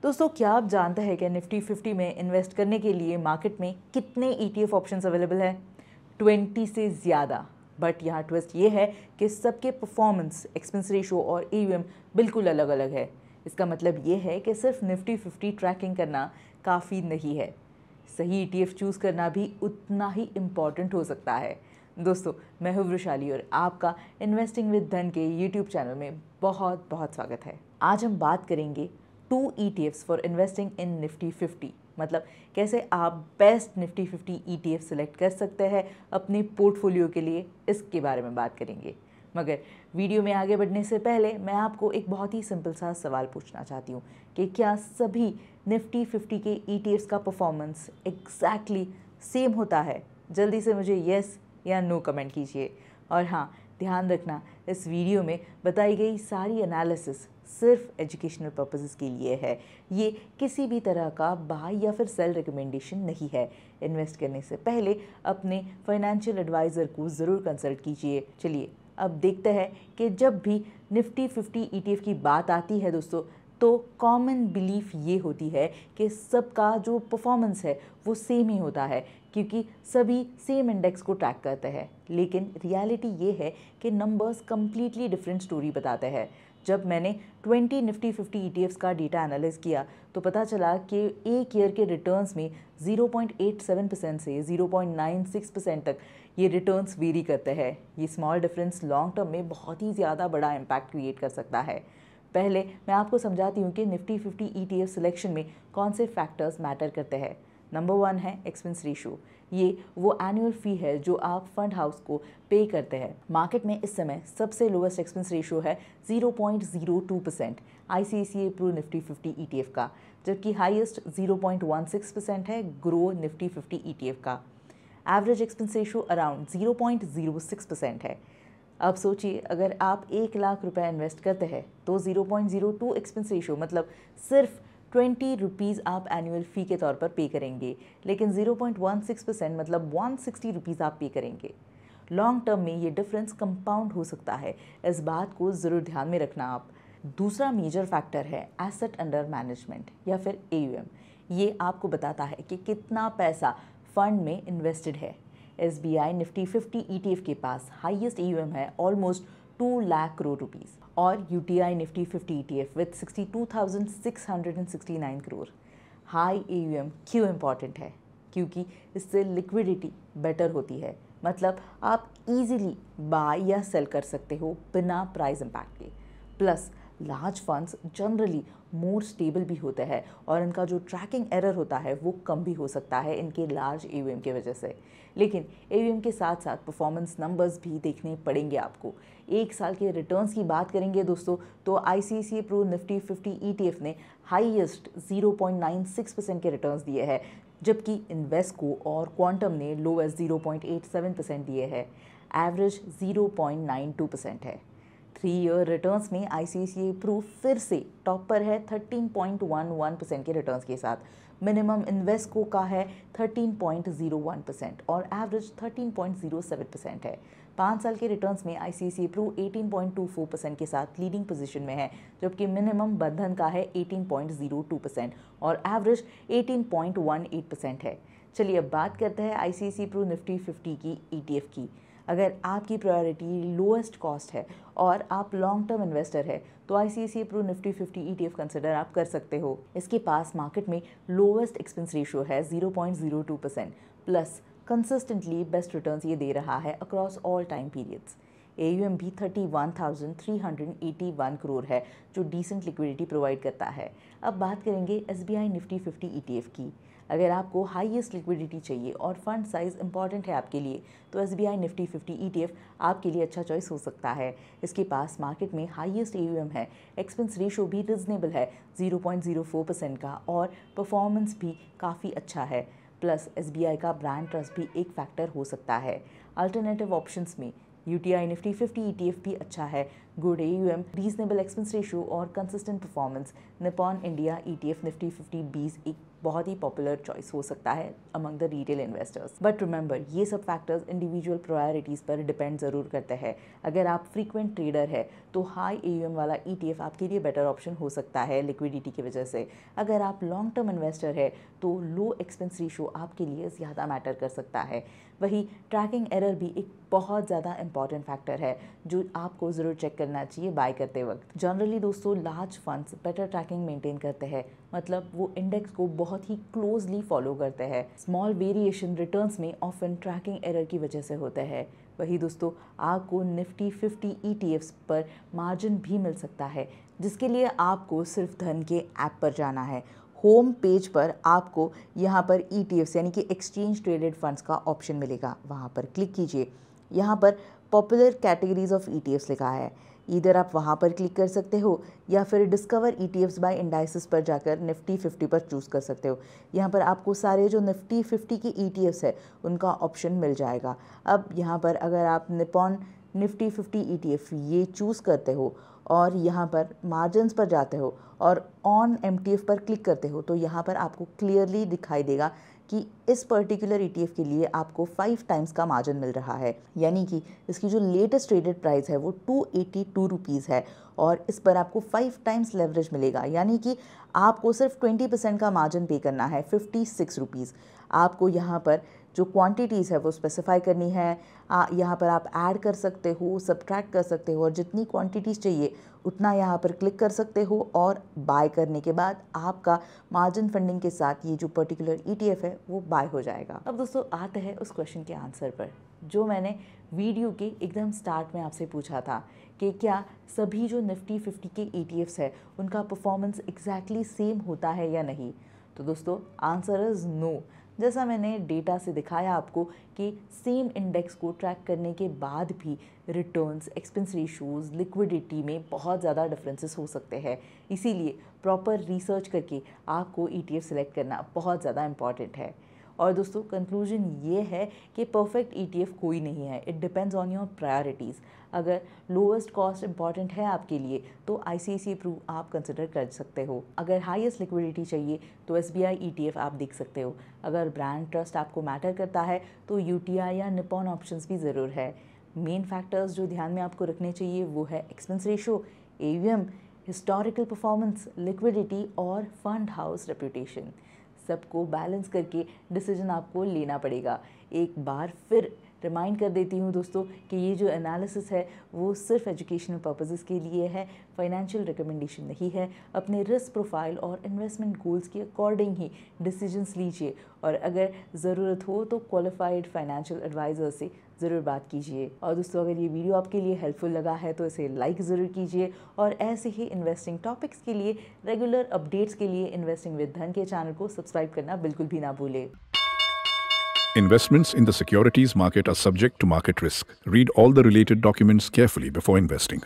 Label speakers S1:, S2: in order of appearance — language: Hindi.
S1: दोस्तों, क्या आप जानते हैं कि निफ्टी 50 में इन्वेस्ट करने के लिए मार्केट में कितने ETF ऑप्शंस अवेलेबल है? 20 से ज़्यादा। बट यहाँ ट्विस्ट ये है कि सबके परफॉर्मेंस, एक्सपेंस रेशो और AUM बिल्कुल अलग अलग है। इसका मतलब ये है कि सिर्फ निफ्टी 50 ट्रैकिंग करना काफ़ी नहीं है, सही ETF चूज़ करना भी उतना ही इम्पॉर्टेंट हो सकता है। दोस्तों, मैं हूँ वृशाली और आपका इन्वेस्टिंग विद धन के YouTube चैनल में बहुत बहुत स्वागत है। आज हम बात करेंगे 2 ETFs for investing in Nifty 50, मतलब कैसे आप बेस्ट निफ्टी 50 ETF सेलेक्ट कर सकते हैं अपने पोर्टफोलियो के लिए, इसके बारे में बात करेंगे। मगर वीडियो में आगे बढ़ने से पहले मैं आपको एक बहुत ही सिंपल सा सवाल पूछना चाहती हूँ कि क्या सभी निफ्टी 50 के ETFs का परफॉर्मेंस एग्जैक्टली सेम होता है? जल्दी से मुझे येस या नो कमेंट कीजिए। और हाँ, ध्यान रखना, इस वीडियो में बताई गई सारी एनालिसिस सिर्फ एजुकेशनल पर्पसेस के लिए है। ये किसी भी तरह का बाय या फिर सेल रिकमेंडेशन नहीं है। इन्वेस्ट करने से पहले अपने फाइनेंशियल एडवाइज़र को ज़रूर कंसल्ट कीजिए। चलिए अब देखते हैं कि जब भी निफ्टी 50 ETF की बात आती है दोस्तों, तो कॉमन बिलीफ ये होती है कि सबका जो परफॉर्मेंस है वो सेम ही होता है, क्योंकि सभी सेम इंडेक्स को ट्रैक करते हैं। लेकिन रियलिटी ये है कि नंबर्स कम्प्लीटली डिफरेंट स्टोरी बताते हैं। जब मैंने 20 निफ्टी 50 ETFs का डेटा एनालाइज किया तो पता चला कि एक ईयर के रिटर्न्स में 0.87% से 0.96% तक ये रिटर्न्स वेरी करते हैं। ये स्मॉल डिफरेंस लॉन्ग टर्म में बहुत ही ज़्यादा बड़ा इम्पैक्ट क्रिएट कर सकता है। पहले मैं आपको समझाती हूँ कि निफ्टी 50 ETF सिलेक्शन में कौन से फैक्टर्स मैटर करते हैं। नंबर 1 है एक्सपेंस रेशो। ये वो एनुअल फ़ी है जो आप फंड हाउस को पे करते हैं। मार्केट में इस समय सबसे लोवेस्ट एक्सपेंस रेशो है 0.02% ICICI प्रू निफ्टी 50 ETF का, जबकि हाईएस्ट 0.16% है ग्रो निफ्टी 50 ETF का। एवरेज एक्सपेंस रेशो अराउंड 0.06% है। अब सोचिए, अगर आप 1 लाख रुपए इन्वेस्ट करते हैं तो 0.02 एक्सपेंस रेशो मतलब सिर्फ 20 रुपीज़ आप एनुअल फ़ी के तौर पर पे करेंगे, लेकिन 0.16% मतलब 160 रुपीज़ आप पे करेंगे। लॉन्ग टर्म में ये डिफरेंस कंपाउंड हो सकता है, इस बात को ज़रूर ध्यान में रखना आप। दूसरा मेजर फैक्टर है एसेट अंडर मैनेजमेंट या फिर AUM। ये आपको बताता है कि कितना पैसा फंड में इन्वेस्टेड है। SBI निफ्टी 50 ETF के पास हाईएस्ट AUM है ऑलमोस्ट 2 लाख करोड़ रुपीज़, और UTI Nifty 50 ETF with 62,669 crore. High AUM क्यों इम्पॉर्टेंट है? क्योंकि इससे लिक्विडिटी बेटर होती है, मतलब आप इजीली बाय या सेल कर सकते हो बिना प्राइस इम्पैक्ट के। Plus large funds generally more stable भी होते हैं और इनका जो ट्रैकिंग एरर होता है वो कम भी हो सकता है इनके लार्ज AUM की वजह से। लेकिन AUM के साथ साथ परफॉर्मेंस नंबर्स भी देखने पड़ेंगे आपको। एक साल के रिटर्न्स की बात करेंगे दोस्तों, तो ICICI प्रू निफ्टी 50 ETF ने हाईएस्ट 0.96% के रिटर्न्स दिए हैं, जबकि इन्वेस्को और क्वांटम ने लोएस्ट 0.87% दिए हैं। एवरेज 0.92% है। 3 ईयर रिटर्न्स में ICICI प्रू फिर से टॉप पर है 13.11% के रिटर्न्स के साथ। मिनिमम इन्वेस्को का है 13.01% और एवरेज 13.07% है। 5 साल के रिटर्न्स में ICICI प्रू 18.24% के साथ लीडिंग पोजीशन में है, जबकि मिनिमम बंधन का है 18.02% और एवरेज 18.18% है। चलिए अब बात करते हैं ICICI प्रू निफ्टी 50 की ETF की। अगर आपकी प्रायोरिटी लोएस्ट कॉस्ट है और आप लॉन्ग टर्म इन्वेस्टर है तो ICICI Pru Nifty 50 ETF consider आप कर सकते हो। इसके पास मार्केट में लोएस्ट एक्सपेंस रेशो है 0.02% प्लस कंसिस्टेंटली बेस्ट रिटर्न्स ये दे रहा है across all time periods. AUM भी 31,381 करोड़ है, जो डिसेंट लिक्विडिटी प्रोवाइड करता है। अब बात करेंगे SBI निफ्टी 50 ETF की। अगर आपको हाईएस्ट लिक्विडिटी चाहिए और फंड साइज इंपॉर्टेंट है आपके लिए, तो SBI निफ्टी 50 ETF आपके लिए अच्छा चॉइस हो सकता है। इसके पास मार्केट में हाईएस्ट AUM है, एक्सपेंस रेशो भी रिजनेबल है 0.04% का और परफॉर्मेंस भी काफ़ी अच्छा है। प्लस SBI का ब्रांड ट्रस्ट भी एक फैक्टर हो सकता है। अल्टरनेटिव ऑप्शंस में UTI निफ्टी 50 ETF भी अच्छा है, good AUM, reasonable expense ratio और consistent performance, Nippon India ETF Nifty 50 बीस एक बहुत ही पॉपुलर चॉइस हो सकता है among the retail investors. But remember, ये सब फैक्टर्स इंडिविजुअल प्रायोरिटीज़ पर डिपेंड ज़रूर करते हैं। अगर आप फ्रीक्वेंट ट्रेडर है तो हाई AUM वाला ETF आपके लिए बेटर ऑप्शन हो सकता है लिक्विडिटी की वजह से। अगर आप लॉन्ग टर्म इन्वेस्टर है तो लो एक्सपेंस रेशियो आपके लिए ज़्यादा मैटर कर सकता है। वही ट्रैकिंग एरर भी एक बहुत ज़्यादा इंपॉर्टेंट फैक्टर है जो आपको ज़रूर चेक करना चाहिए बाय करते वक्त। जनरली दोस्तों large funds better tracking maintain करते हैं, मतलब वो इंडेक्स को बहुत ही क्लोजली फॉलो करते हैं। स्मॉल वेरिएशन रिटर्न्स में ऑफन ट्रैकिंग एरर की वजह से होता है। वही दोस्तों आपको निफ्टी 50 ETFs पर मार्जिन भी मिल सकता है, जिसके लिए आपको सिर्फ धन के ऐप पर जाना है। होम पेज पर आपको यहाँ पर ETFs यानी कि एक्सचेंज ट्रेडेड फंड्स का ऑप्शन मिलेगा, वहाँ पर क्लिक कीजिए। यहाँ पर पॉपुलर कैटेगरीज ऑफ ETFs लिखा है, इधर आप वहाँ पर क्लिक कर सकते हो या फिर डिस्कवर ETFs बाय इंडाइसेस पर जाकर निफ्टी 50 पर चूज़ कर सकते हो। यहाँ पर आपको सारे जो निफ्टी 50 की ETFs है उनका ऑप्शन मिल जाएगा। अब यहाँ पर अगर आप निपॉन निफ्टी 50 ETF ये चूज़ करते हो और यहाँ पर मार्जिन्स पर जाते हो और ऑन MTF पर क्लिक करते हो तो यहाँ पर आपको क्लियरली दिखाई देगा कि इस पर्टिकुलर ETF के लिए आपको 5 टाइम्स का मार्जिन मिल रहा है, यानी कि इसकी जो लेटेस्ट ट्रेडेड प्राइस है वो 282 रुपीज़ है और इस पर आपको 5 टाइम्स लेवरेज मिलेगा, यानी कि आपको सिर्फ 20% का मार्जिन पे करना है 56 रुपीज़। आपको यहाँ पर जो क्वांटिटीज़ है वो स्पेसिफाई करनी है। यहाँ पर आप ऐड कर सकते हो, सब्ट्रैक्ट कर सकते हो और जितनी क्वांटिटीज़ चाहिए उतना यहाँ पर क्लिक कर सकते हो और बाय करने के बाद आपका मार्जिन फंडिंग के साथ ये जो पर्टिकुलर ETF है वो बाय हो जाएगा। अब दोस्तों आते हैं उस क्वेश्चन के आंसर पर जो मैंने वीडियो के एकदम स्टार्ट में आपसे पूछा था कि क्या सभी जो निफ्टी 50 के ETFs है उनका परफॉर्मेंस एग्जैक्टली सेम होता है या नहीं। तो दोस्तों आंसर इज़ नो। जैसा मैंने डेटा से दिखाया आपको कि सेम इंडेक्स को ट्रैक करने के बाद भी रिटर्न्स, एक्सपेंस रेशियोज़, लिक्विडिटी में बहुत ज़्यादा डिफरेंसेस हो सकते हैं। इसीलिए प्रॉपर रिसर्च करके आपको ETF सेलेक्ट करना बहुत ज़्यादा इम्पॉर्टेंट है। और दोस्तों कंक्लूजन ये है कि परफेक्ट ETF कोई नहीं है, it depends on your priorities. अगर लोवेस्ट कॉस्ट इंपॉर्टेंट है आपके लिए तो ICICI Pru आप कंसिडर कर सकते हो। अगर हाईएस्ट लिक्विडिटी चाहिए तो SBI ETF आप देख सकते हो। अगर ब्रांड ट्रस्ट आपको मैटर करता है तो UTI या निपॉन ऑप्शंस भी ज़रूर है। मेन फैक्टर्स जो ध्यान में आपको रखने चाहिए वो है expense ratio, AUM, historical performance, liquidity और फंड हाउस रेपुटेशन। सबको बैलेंस करके डिसीजन आपको लेना पड़ेगा। एक बार फिर रिमाइंड कर देती हूँ दोस्तों कि ये जो एनालिसिस है वो सिर्फ एजुकेशनल पर्पसेस के लिए है, फाइनेंशियल रिकमेंडेशन नहीं है। अपने रिस्क प्रोफाइल और इन्वेस्टमेंट गोल्स के अकॉर्डिंग ही डिसीजंस लीजिए और अगर ज़रूरत हो तो क्वालिफाइड फाइनेंशियल एडवाइज़र से ज़रूर बात कीजिए। और दोस्तों अगर ये वीडियो आपके लिए हेल्पफुल लगा है तो इसे लाइक ज़रूर कीजिए और ऐसे ही इन्वेस्टिंग टॉपिक्स के लिए, रेगुलर अपडेट्स के लिए इन्वेस्टिंग विद धन के चैनल को सब्सक्राइब करना बिल्कुल भी ना भूलें।
S2: Investments in the securities market are subject to market risk. Read all the related documents carefully before investing.